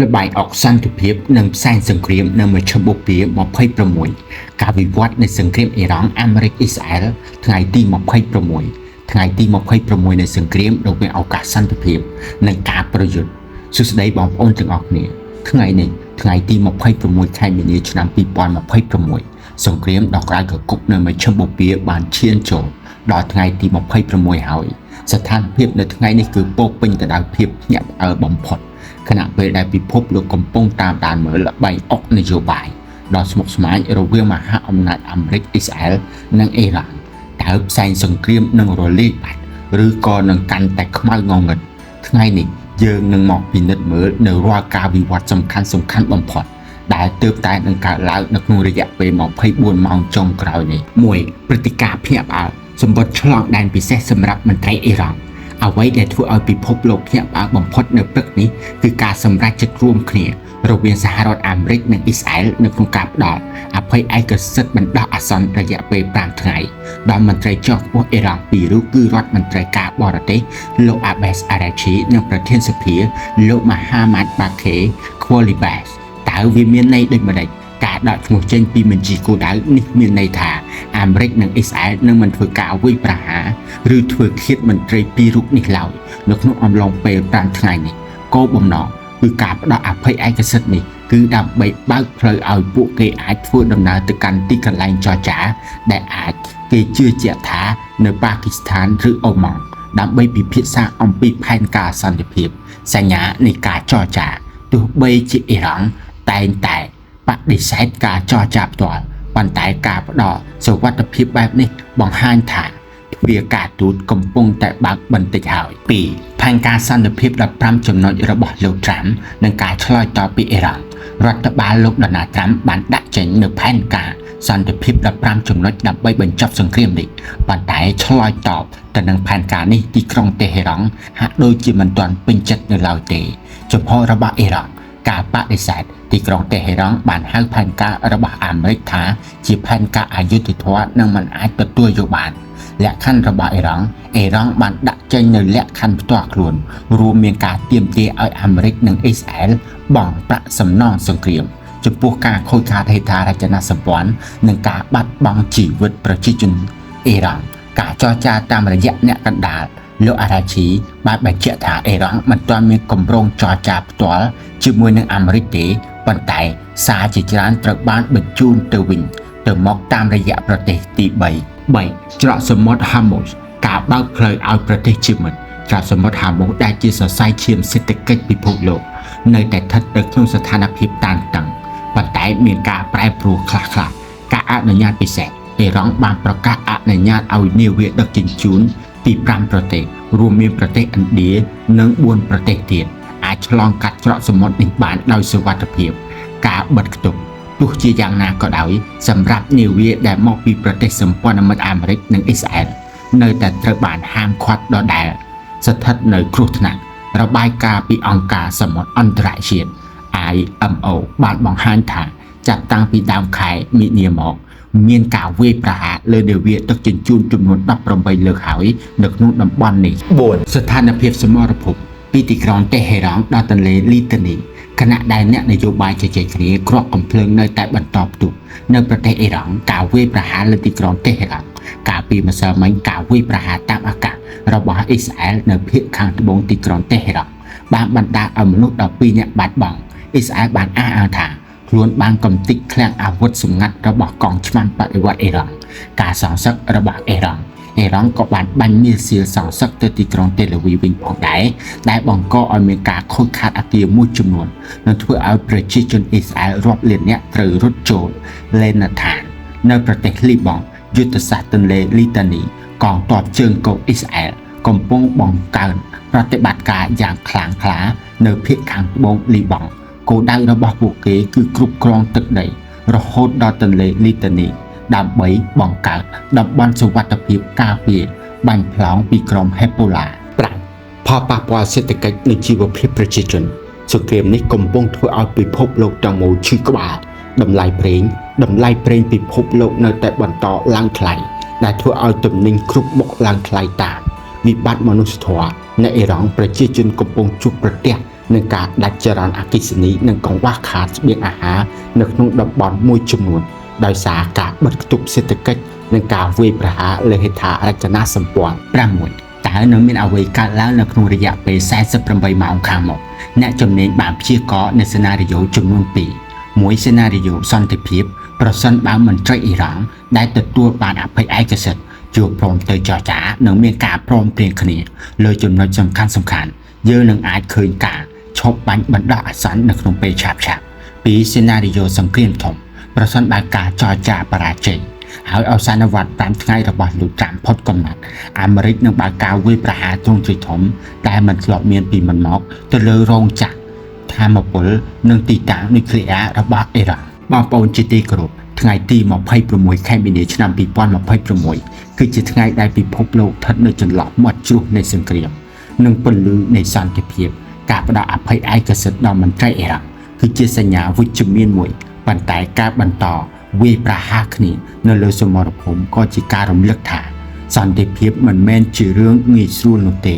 ល្បែងអុកសន្តិភាពនិងផ្សែងសង្គ្រាមនៅមជ្ឈមបូព៌ា26ការវិវត្តនៃសង្គ្រាមអ៊ីរ៉ង់អាមេរិកអ៊ីស្រាអែលថ្ងៃទី26ថ្ងៃទី26នៃសង្គ្រាមរវាងឱកាសសន្តិភាពនិងការប្រយុទ្ធសួស្តីបងប្អូនទាំងអស់គ្នាថ្ងៃនេះថ្ងៃទី26ខែមីនាឆ្នាំ2026សង្គ្រាមដ៏ក្តៅគគុកនៅមជ្ឈមបូព៌ាបានឈានចូលដល់ថ្ងៃទី26ហើយស្ថានភាពនៅថ្ងៃនេះគឺពោពេញទៅដោយភាពភ្ញាក់ផ្អើលបំផុតខណៈពេលដែលពិភពលោកកំពុងតាមដានមើលល្បែងអុកនយោបាយដ៏ស្មុគស្មាញរវាងមហាអំណាចអាមេរិកអ៊ីស្រាអែលនិងអ៊ីរ៉ង់តើផ្សែងសង្គ្រាមនឹងរលាយបាត់ឬក៏នឹងកាន់តែខ្មៅងងឹតថ្ងៃនេះយើងនឹងមកពិនិត្យមើលនៅរាល់ការវិវត្តសំខាន់បំផុតដែលទើបតែនឹងកើតឡើងនៅក្នុងរយៈពេល24ម៉ោងចុងក្រោយនេះ1ព្រឹត្តិការណ៍ភ្ញាក់ផ្អើលសម្បត្តិឆ្លងដែនពិសេសសម្រាប់មន្ត្រីអ៊ីរ៉ង់អ្វីដែលធ្វើឲ្យពិភពលោកភ្ញាក់ផ្អើលបំផុតនៅព្រឹកនេះគឺការសម្រេចចិត្តរួមគ្នារវាងសហរដ្ឋអាមេរិកនិងអ៊ីស្រាអែលនៅក្នុងការផ្ដល់អភ័យឯកសិទ្ធិបណ្ដោះអាសន្នរយៈពេល5ថ្ងៃដល់មន្ត្រីជាន់ខ្ពស់អ៊ីរ៉ង់ពីររូបគឺរដ្ឋមន្ត្រីការបរទេសលោក Abbas Araghchi និងប្រធានសភាលោក Mohammad Bagher Qulibash តើវាមានន័យដូចម្តេចការដកឈ្មោះចេញពីបញ្ជីគោលដៅនេះមានន័យថាអាមេរិកនិងអ៊ីស្រាអែលនឹងមិនធ្វើការវាយប្រហារឬធ្វើឃាតមន្ត្រីពីររូបនេះឡើយនៅក្នុងអំឡុងពេល5ថ្ងៃនេះគោលបំណងគឺការផ្ដល់អភ័យឯកសិទ្ធិនេះគឺដើម្បីបើកផ្លូវឲ្យពួកគេអាចធ្វើដំណើរទៅកាន់ទីកន្លែងចរចាដែលអាចគេជឿជាក់ថានៅប៉ាគីស្ថានឬអូម៉ង់ដើម្បីពិភាក្សាអំពីផែនការសន្តិភាពសញ្ញានៃការចរចាទោះបីជាអ៊ីរ៉ង់តែងតែបដិសេធការចរចាផ្ទាល់ប៉ុន្តែការផ្ដល់សុវត្ថិភាពបែបនេះបង្ហាញថាទ្វារការទូតកំពុងតែបើកបន្តិចហើយ2ផែនការសន្តិភាព15ចំណុចរបស់លោកត្រាំនិងការឆ្លើយតបពីអ៊ីរ៉ង់រដ្ឋបាលលោកដូណាល់ត្រាំបានដាក់ចេញនូវផែនការសន្តិភាព15ចំណុចដើម្បីបញ្ចប់សង្គ្រាមនេះប៉ុន្តែឆ្លើយតបទៅនឹងផែនការនេះទីក្រុងតេហេរ៉ង់ហាក់ដូចជាមិនទាន់ពេញចិត្តនៅឡើយទេចំពោះរបស់អ៊ីរ៉ង់ការបដិសេធទីក្រុងតេហេរ៉ង់បានហៅផែនការរបស់អាមេរិកថាជាផែនការអយុត្តិធម៌និងមិនអាចទទួលយកបានលក្ខខណ្ឌរបស់អ៊ីរ៉ង់បានដាក់ចេញនៅលក្ខខណ្ឌផ្ទាល់ខ្លួនរួមមានការទាមទារឲ្យអាមេរិកនិងអ៊ីស្រាអែលបង់ប្រាក់សំណងសង្គ្រាមចំពោះការខូចខាតហេដ្ឋារចនាសម្ព័ន្ធនិងការបាត់បង់ជីវិតប្រជាជនអ៊ីរ៉ង់ការចរចាតាមរយៈអ្នកកណ្ដាលលោកអារ៉ាឈីបានបញ្ជាក់ថាអ៊ីរ៉ង់មិនទាន់មានគម្រោងចរចាផ្ទាល់ជាមួយនឹងអាមេរិកទេប៉ុន្តែសារជាច្រើនត្រូវបានបញ្ជូនទៅវិញទៅមកតាមរយៈប្រទេសទី3ច្រកសមុទ្រហាម៉ូសការបើកផ្លូវឲ្យប្រទេសជាមិត្តច្រកសមុទ្រហាម៉ូសដែលជាសរសៃឈាមសេដ្ឋកិច្ចពិភពលោកនៅតែស្ថិតនៅក្នុងស្ថានភាពតានតឹងប៉ុន្តែមានការប្រែប្រួលខ្លះៗការអនុញ្ញាតពិសេសអ៊ីរ៉ង់បានប្រកាសអនុញ្ញាតឲ្យនាវាដឹកជញ្ជូនពី5ប្រទេសរួមមានប្រទេសឥណ្ឌានិង4ប្រទេសទៀតអាចឆ្លងកាត់ច្រកសមុទ្រនេះបានដោយសុវត្ថិភាពការបិទគប់ទោះជាយ៉ាងណាក៏ដោយសម្រាប់នាវាដែលមកពីប្រទេសសម្ព័ន្ធមិត្តអាមេរិកនិងអ៊ីស្រាអែលនៅតែត្រូវបានហាមឃាត់ដដែលស្ថិតនៅគ្រោះថ្នាក់របាយការណ៍ពីអង្គការសមុទ្រអន្តរជាតិ IMO បានបង្ហាញថាចាប់តាំងពីដើមខែមីនាមកមានការវាយប្រហារលើនាវាដឹកជញ្ជូនចំនួន18លើកហើយនៅក្នុងតំបន់នេះ4ស្ថានភាពសមរភូមិពីទីក្រុងតេហេរ៉ង់ដល់ទន្លេលីតានីខណៈដែលអ្នកនយោបាយជជែកគ្នាគ្រាប់កំភ្លើងនៅតែបន្តផ្ទុះនៅប្រទេសអ៊ីរ៉ង់ការវាយប្រហារលើទីក្រុងតេហេរ៉ង់កាលពីម្សិលមិញការវាយប្រហារតាមអាកាសរបស់អ៊ីស្រាអែលនៅភាគខាងត្បូងទីក្រុងតេហេរ៉ង់បានបណ្ដាលឲ្យមនុស្ស12នាក់បាត់បង់អ៊ីស្រាអែលបានអះអាងថាខ្លួនបានកំទេចឃ្លាំងអាវុធសម្ងាត់របស់កងឆ្មាំបដិវត្តអ៊ីរ៉ង់ការសងសឹករបស់អ៊ីរ៉ង់ក៏បានបាញ់មីស៊ីលសងសឹកទៅទីក្រុងតេលអាវីវវិញផងដែរដែលបង្កឲ្យមានការខូចខាតអគារមួយចំនួននិងធ្វើឲ្យប្រជាជនអ៊ីស្រាអែលរាប់លាននាក់ត្រូវរត់ចូលលេនឋាននៅប្រទេសលីបង់យុទ្ធសាស្ត្រទន្លេលីតានីកងទ័ពជើងគោកអ៊ីស្រាអែលកំពុងបង្កើនប្រតិបត្តិការយ៉ាងខ្លាំងក្លានៅភាគខាងត្បូងលីបង់គោលដៅរបស់ពួកគេគឺគ្រប់គ្រងទឹកដីរហូតដល់ទន្លេលីតានីដើម្បីបង្កើតតំបន់សុវត្ថិភាពការពារបាញ់ផ្លោងពីក្រុមហេបូឡា5ផលប៉ះពាល់សេដ្ឋកិច្ចនិងជីវភាពប្រជាជនសង្គ្រាមនេះកំពុងធ្វើឲ្យពិភពលោកទាំងមូលឈឺក្បាលតម្លៃប្រេងពិភពលោកនៅតែបន្តឡើងថ្លៃដែលធ្វើឲ្យទំនិញគ្រប់មុខឡើងថ្លៃតាមវិបត្តិមនុស្សធម៌នៅអ៊ីរ៉ង់ប្រជាជនកំពុងជួបប្រទះ នឹងការដាច់ចរន្តអគ្គិសនីនិងកង្វះខាតស្បៀងអាហារនៅក្នុងតំបន់មួយចំនួនដោយសារការបិទគប់សេដ្ឋកិច្ចនិងការវាយប្រហារលើហេដ្ឋារចនាសម្ព័ន្ធ6តើនឹងមានអ្វីកើតឡើងនៅក្នុងរយៈពេល48ម៉ោងខាងមុខអ្នកជំនាញបានព្យាករណ៍នៅសេណារីយ៉ូចំនួន2មួយសេណារីយ៉ូសន្តិភាពប្រសិនបើមន្ត្រីអ៊ីរ៉ង់ដែលទទួលបានអភ័យឯកសិទ្ធិជួបព្រមទៅចរចានិងមានការព្រមព្រៀងគ្នាលើចំណុចសំខាន់ៗយើងនឹងអាចឃើញការឈប់បាញ់បណ្ដោះអាសន្ននៅក្នុងពេលឆាប់ៗពីសេណារីយ៉ូសង្គ្រាមធំប្រសិនបើការចរចាបរាជ័យហើយអសានវត្ត5ថ្ងៃរបស់លោកត្រាំផុតកំណត់អាមេរិកនឹងបើកការវាយប្រហារទ្រង់ទ្រាយធំដែលមិនធ្លាប់មានពីមុនមកទៅលើរោងចក្រថាមពលនិងទីតាំងនុយក្លេអ៊ែររបស់អ៊ីរ៉ង់បងប្អូនជាទីគោរពថ្ងៃទី26ខែមីនាឆ្នាំ2026គឺជាថ្ងៃដែលពិភពលោកស្ថិតនៅចន្លោះមាត់ជ្រោះនៃសង្គ្រាមនិងពន្លឺនៃសន្តិភាពការផ្ដល់អភ័យឯកសិទ្ធិដល់មន្ត្រីអ៊ីរ៉ង់គឺជាសញ្ញាវិជ្ជមានមួយប៉ុន្តែការបន្តវាយប្រហារគ្នានៅលើសមរភូមិក៏ជាការរំលឹកថាសន្តិភាពមិនមែនជារឿងងាយស្រួលនោះទេ